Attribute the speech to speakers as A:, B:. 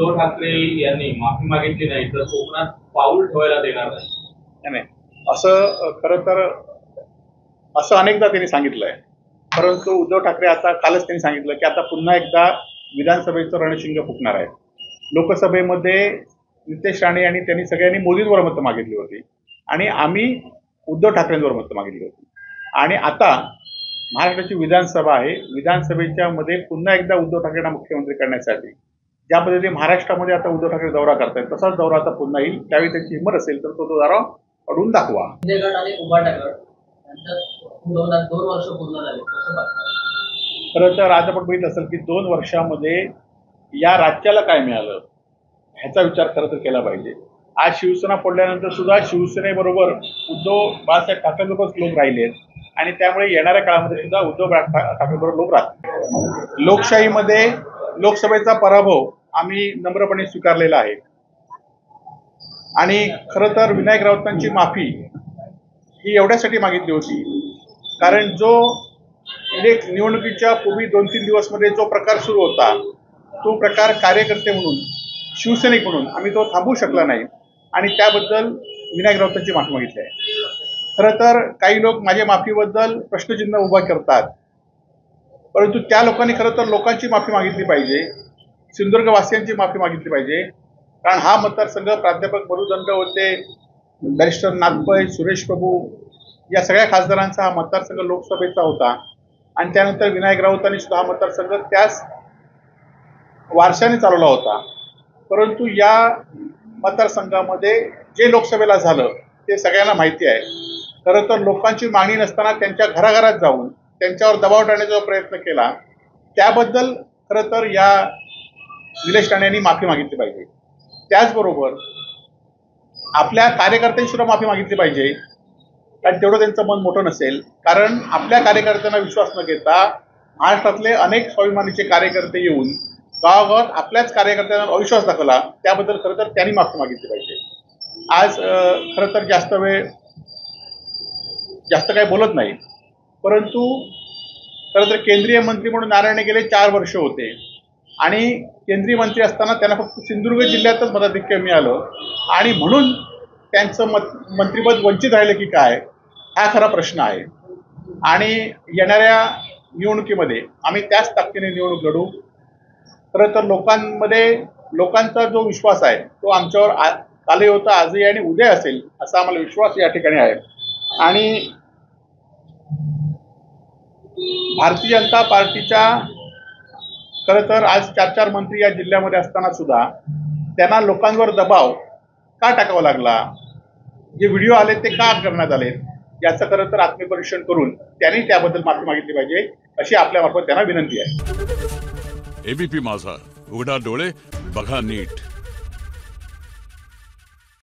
A: उद्धव ठाकरे यांनी माफी मागितली नाही तर कोकणात पाऊल ठेवायला देणार नाही।
B: असं खरं तर असं अनेकदा त्यांनी सांगितलंय, परंतु उद्धव ठाकरे आता कालच त्यांनी सांगितलं की आता पुन्हा एकदा विधानसभेचं रणशिंग फुकणार आहे। लोकसभेमध्ये नितेश राणे आणि त्यांनी सगळ्यांनी मोदींवर मतं मागितली होती आणि आम्ही उद्धव ठाकरेंवर मतं मागितली होती आणि आता महाराष्ट्राची विधानसभा आहे। विधानसभेच्या मध्ये पुन्हा एकदा उद्धव ठाकरेंना मुख्यमंत्री करण्यासाठी ज्या पद्धतीने महाराष्ट्रामध्ये आता उद्धव ठाकरे दौरा करतायत तसाच दौरा आता पुन्हा येईल। त्यावेळी त्यांची हिंमत असेल तर तो दौरा अडवून दाखवा। खरं तर आज आपण बघित असेल की 2 वर्षामध्ये या राज्याला काय मिळालं ह्याचा विचार खरं तर केला पाहिजे। आज शिवसेना फोडल्यानंतर सुद्धा शिवसेनेबरोबर उद्धव बाळासाहेब ठाकरेंबरोबरच लोक राहिलेत आणि त्यामुळे येणाऱ्या काळामध्ये सुद्धा उद्धव ठाकरेंबरोबर लोक राहतील। लोकशाहीमध्ये लोकसभेचा पराभव आम्ही नम्रपणे स्वीकारलेला आहे आणि खरं तर विनायक राऊतांची माफी ही एवढ्यासाठी मागितली होती कारण जो निवडणुकीच्या पूर्वी 2-3 दिवसमध्ये जो प्रकार सुरू होता तो प्रकार कार्यकर्ते म्हणून शिवसैनिक म्हणून आम्ही तो थांबवू शकला नाही आणि त्याबद्दल विनायक राऊतांची माफी मागितली आहे। खरं तर काही लोक माझ्या माफीबद्दल प्रश्नचिन्ह उभा करतात, परंतु त्या लोकांनी खरं तर लोकांची माफी मागितली पाहिजे, सिंधुदुर्गवासियांची माफी मागितली पाहिजे। कारण हा मतदारसंघ प्राध्यापक मधु दंडवते, बॅरिस्टर नागपै, सुरेश प्रभू या सगळ्या खासदारांचा हा मतदारसंघ लोकसभेचा होता आणि त्यानंतर विनायक राऊतांनी सुद्धा हा मतदारसंघ त्याच वारशाने चालवला होता। परंतु या मतदारसंघामध्ये जे लोकसभेला झालं ते सगळ्यांना माहिती आहे। खरं तर लोकांची मागणी नसताना त्यांच्या घराघरात जाऊन त्यांच्यावर दबाव टाकण्याचा प्रयत्न केला त्याबद्दल खरं तर या निलेश राणे यांनी माफी मागितली पाहिजे। त्याचबरोबर आपल्या कार्यकर्त्यांनी सुद्धा माफी मागितली पाहिजे कारण तेवढं त्यांचं मन मोठं नसेल। कारण आपल्या कार्यकर्त्यांना विश्वास न घेता महाराष्ट्रातले अनेक स्वाभिमानीचे कार्यकर्ते येऊन गावागावात आपल्याच कार्यकर्त्यांना अविश्वास दाखवला त्याबद्दल खरं तर त्यांनी माफी मागितली पाहिजे। आज खरं तर जास्त काही बोलत नाही, परंतु खरं तर केंद्रीय मंत्री म्हणून नारायण गेले 4 वर्ष होते आणि केंद्रीय मंत्री असताना त्यांना फक्त सिंधुदुर्ग जिल्ह्यातच मताधिक्य मिळालं आणि म्हणून त्यांचं मंत्रिपद वंचित राहिलं की काय हा खरा प्रश्न आहे। आणि येणाऱ्या निवडणुकीमध्ये आम्ही त्याच ताकदीने निवडणूक लढू। खरं तर लोकांचा जो विश्वास आहे तो आमच्यावर कालही होता, आजही आणि उद्या असेल असा आम्हाला विश्वास या ठिकाणी आहे। आणि भारतीय जनता पार्टीच्या खरं तर आज 4 मंत्री या जिल्ह्यामध्ये असताना सुद्धा त्यांना लोकांवर दबाव का टाकावा लागला, जे व्हिडिओ आले ते का करण्यात आले याचं खरं तर आत्मपरीक्षण करून त्यांनी त्याबद्दल माफी मागितली पाहिजे अशी आपल्यामार्फत त्यांना विनंती आहे।
C: एबीपी माझा, उघडा डोळे बघा नीट।